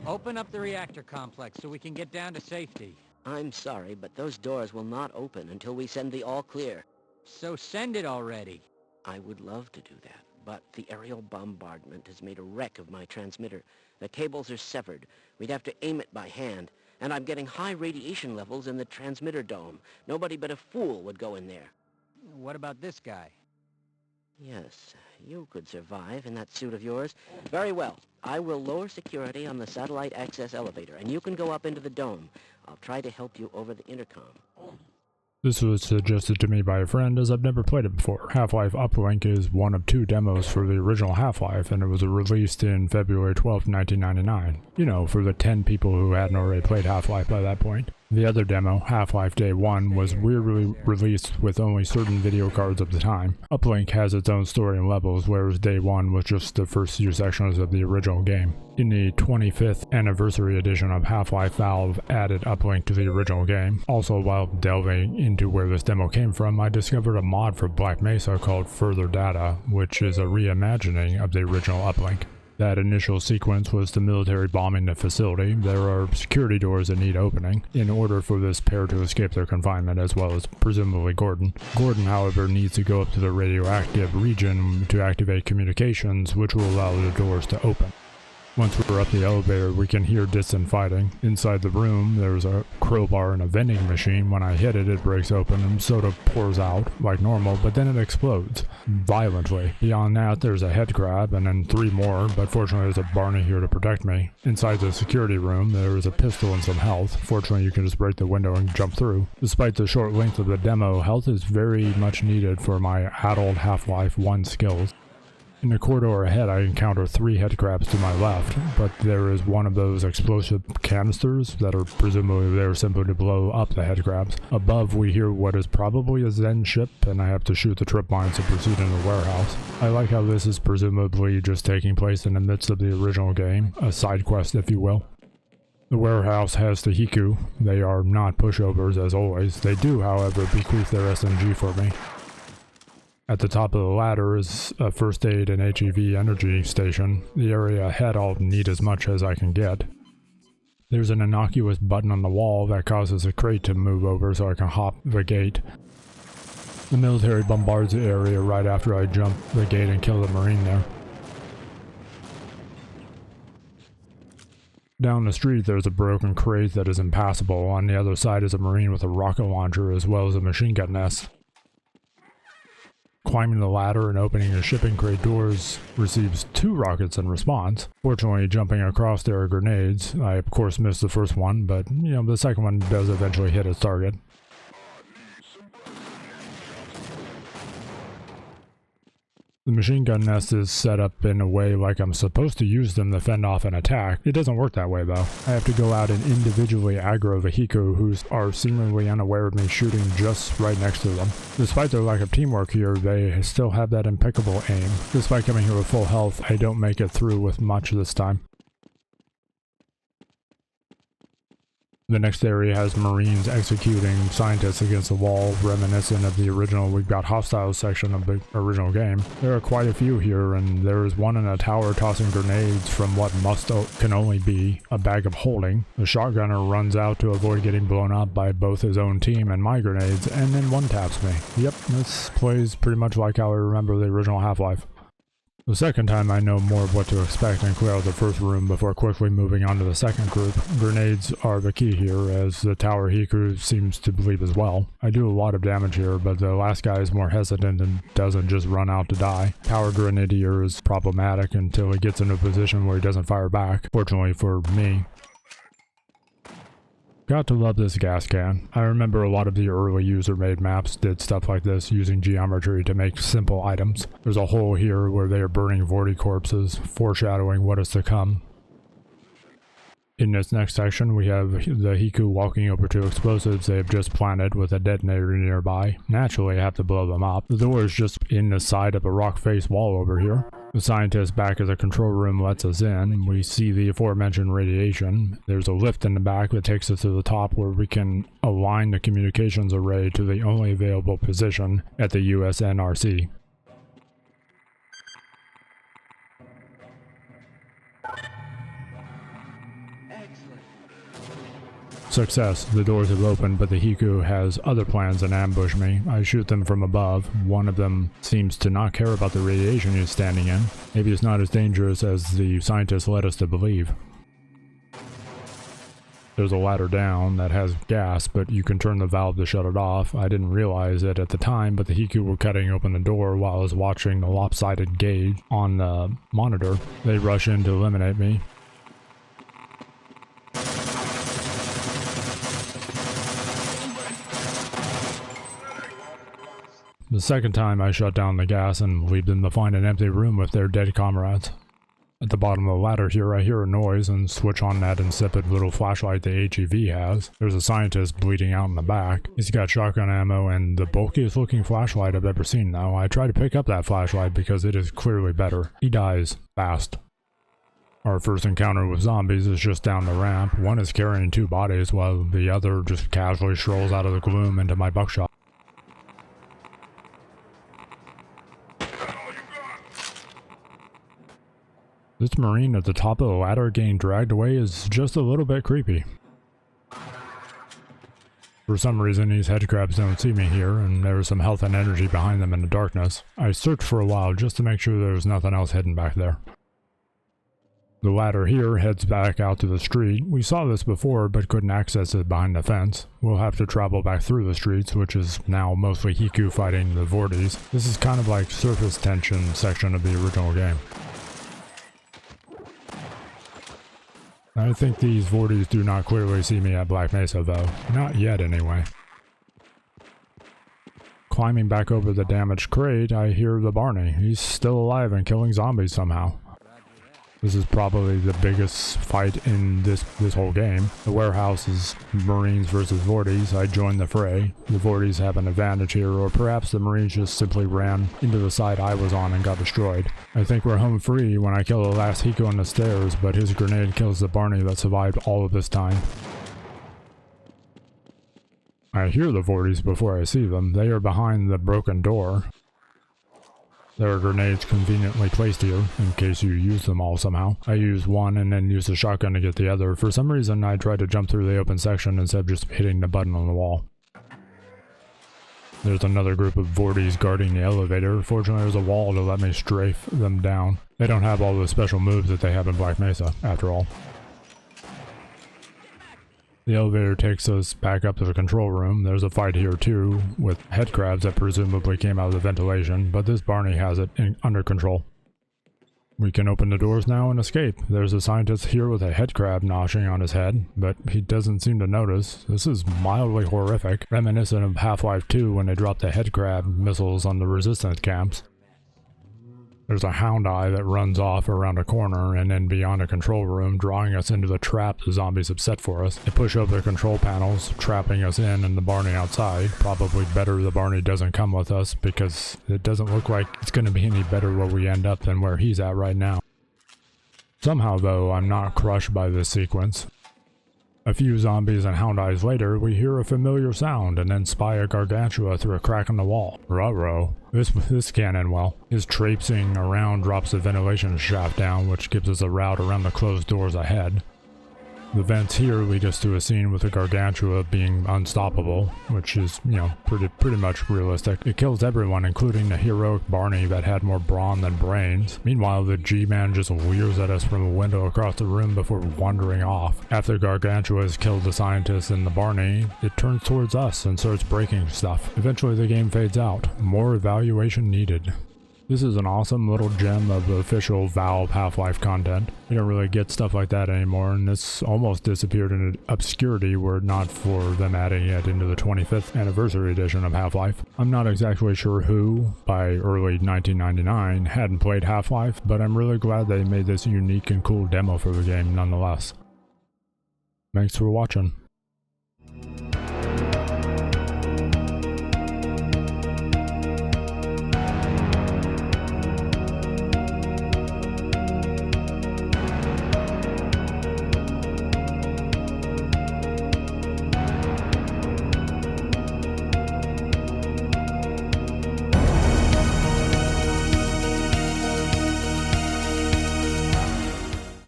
Open up the reactor complex so we can get down to safety. I'm sorry, but those doors will not open until we send the all clear. So send it already. I would love to do that, but the aerial bombardment has made a wreck of my transmitter. The cables are severed. We'd have to aim it by hand. And I'm getting high radiation levels in the transmitter dome. Nobody but a fool would go in there. What about this guy? Yes, you could survive in that suit of yours. Very well. I will lower security on the satellite access elevator, and you can go up into the dome. I'll try to help you over the intercom. This was suggested to me by a friend as I've never played it before. Half-Life Uplink is one of 2 demos for the original Half-Life, and it was released in February 12, 1999. You know, for the 10 people who hadn't already played Half-Life by that point. The other demo, Half-Life Day 1, was weirdly released with only certain video cards of the time. Uplink has its own story and levels, whereas Day 1 was just the first few sections of the original game. In the 25th anniversary edition of Half-Life, Valve added Uplink to the original game. Also, while delving into where this demo came from, I discovered a mod for Black Mesa called Further Data, which is a reimagining of the original Uplink. That initial sequence was the military bombing the facility. There are security doors that need opening in order for this pair to escape their confinement, as well as presumably Gordon. Gordon, however, needs to go up to the radioactive region to activate communications, which will allow the doors to open. Once we're up the elevator, we can hear distant fighting. Inside the room, there's a crowbar and a vending machine. When I hit it, it breaks open and soda pours out like normal, but then it explodes violently. Beyond that, there's a head crab and then 3 more, but fortunately there's a Barney here to protect me. Inside the security room, there is a pistol and some health. Fortunately, you can just break the window and jump through. Despite the short length of the demo, health is very much needed for my adult Half-Life 1 skills. In the corridor ahead, I encounter 3 headcrabs to my left, but there is one of those explosive canisters that are presumably there simply to blow up the headcrabs. Above, we hear what is probably a Zen ship, and I have to shoot the trip lines to proceed in the warehouse. I like how this is presumably just taking place in the midst of the original game, a side quest if you will. The warehouse has the Hiku. They are not pushovers as always. They do, however, bequeath their SMG for me. At the top of the ladder is a first aid and HEV energy station. The area ahead I'll need as much as I can get. There's an innocuous button on the wall that causes a crate to move over so I can hop the gate. The military bombards the area right after I jump the gate and kill the Marine there. Down the street there's a broken crate that is impassable. On the other side is a Marine with a rocket launcher as well as a machine gun nest. Climbing the ladder and opening the shipping crate doors receives 2 rockets in response. Fortunately, jumping across there are grenades. I of course missed the first one, but the second one does eventually hit its target. The machine gun nest is set up in a way like I'm supposed to use them to fend off an attack. It doesn't work that way though. I have to go out and individually aggro the Hiku, who are seemingly unaware of me shooting just right next to them. Despite their lack of teamwork here, they still have that impeccable aim. Despite coming here with full health, I don't make it through with much this time. The next area has Marines executing scientists against the wall, reminiscent of the original We've Got Hostiles section of the original game. There are quite a few here, and there is one in a tower tossing grenades from what can only be a bag of holding. The shotgunner runs out to avoid getting blown up by both his own team and my grenades, and then one-taps me. Yep, this plays pretty much like how I remember the original Half-Life. The second time I know more of what to expect and clear out the first room before quickly moving on to the second group. Grenades are the key here, as the tower Hiku seems to believe as well. I do a lot of damage here, but the last guy is more hesitant and doesn't just run out to die. Tower Grenadier is problematic until he gets into a position where he doesn't fire back, fortunately for me. Got to love this gas can. I remember a lot of the early user-made maps did stuff like this, using geometry to make simple items. There's a hole here where they are burning Vorti corpses, foreshadowing what is to come. In this next section, we have the Hiku walking over to explosives they have just planted with a detonator nearby. Naturally, I have to blow them up. The door is just in the side of a rock-faced wall over here. The scientist back at the control room lets us in. We see the aforementioned radiation. There's a lift in the back that takes us to the top where we can align the communications array to the only available position at the USNRC. Success. The doors have opened, but the Hiku has other plans and ambush me. I shoot them from above. One of them seems to not care about the radiation he's standing in. Maybe it's not as dangerous as the scientists led us to believe. There's a ladder down that has gas, but you can turn the valve to shut it off. I didn't realize it at the time, but the Hiku were cutting open the door while I was watching the lopsided gauge on the monitor. They rush in to eliminate me. The second time I shut down the gas and leave them to find an empty room with their dead comrades. At the bottom of the ladder here, I hear a noise and switch on that insipid little flashlight the HEV has. There's a scientist bleeding out in the back. He's got shotgun ammo and the bulkiest looking flashlight I've ever seen now. I try to pick up that flashlight because it is clearly better. He dies fast. Our first encounter with zombies is just down the ramp. One is carrying 2 bodies while the other just casually strolls out of the gloom into my buckshot. This Marine at the top of the ladder getting dragged away is just a little bit creepy. For some reason, these headcrabs don't see me here, and there's some health and energy behind them in the darkness. I searched for a while just to make sure there was nothing else hidden back there. The ladder here heads back out to the street. We saw this before, but couldn't access it behind the fence. We'll have to travel back through the streets, which is now mostly Hiku fighting the Vorties. This is kind of like surface tension section of the original game. I think these Vorties do not clearly see me at Black Mesa though. Not yet anyway. Climbing back over the damaged crate, I hear the Barney. He's still alive and killing zombies somehow. This is probably the biggest fight in this whole game. The warehouse is Marines versus Vorties. I joined the fray. The Vorties have an advantage here, or perhaps the Marines just simply ran into the side I was on and got destroyed. I think we're home free when I kill the last Hiku on the stairs, but his grenade kills the Barney that survived all of this time. I hear the Vorties before I see them. They are behind the broken door. There are grenades conveniently placed here, in case you use them all somehow. I use one and then use the shotgun to get the other. For some reason, I tried to jump through the open section instead of just hitting the button on the wall. There's another group of Vorties guarding the elevator. Fortunately, there's a wall to let me strafe them down. They don't have all the special moves that they have in Black Mesa, after all. The elevator takes us back up to the control room. There's a fight here too, with headcrabs that presumably came out of the ventilation, but this Barney has it under control. We can open the doors now and escape. There's a scientist here with a headcrab noshing on his head, but he doesn't seem to notice. This is mildly horrific, reminiscent of Half-Life 2 when they dropped the headcrab missiles on the resistance camps. There's a hound eye that runs off around a corner and then beyond a control room, drawing us into the trap the zombies have set for us. They push over the control panels, trapping us in and the Barney outside. Probably better the Barney doesn't come with us, because it doesn't look like it's going to be any better where we end up than where he's at right now. Somehow, though, I'm not crushed by this sequence. A few zombies and hound eyes later, we hear a familiar sound and then spy a gargantua through a crack in the wall. Ruh-roh. This can't end well. His traipsing around drops the ventilation shaft down, which gives us a route around the closed doors ahead. The vents here lead us to a scene with the gargantua being unstoppable, which is, pretty much realistic. It kills everyone, including the heroic Barney that had more brawn than brains. Meanwhile, the G-Man just leers at us from a window across the room before wandering off. After gargantua has killed the scientist and the Barney, it turns towards us and starts breaking stuff. Eventually the game fades out. More evaluation needed. This is an awesome little gem of official Valve Half-Life content. You don't really get stuff like that anymore, and this almost disappeared in obscurity were it not for them adding it into the 25th anniversary edition of Half-Life. I'm not exactly sure who, by early 1999, hadn't played Half-Life, but I'm really glad they made this unique and cool demo for the game nonetheless. Thanks for watching.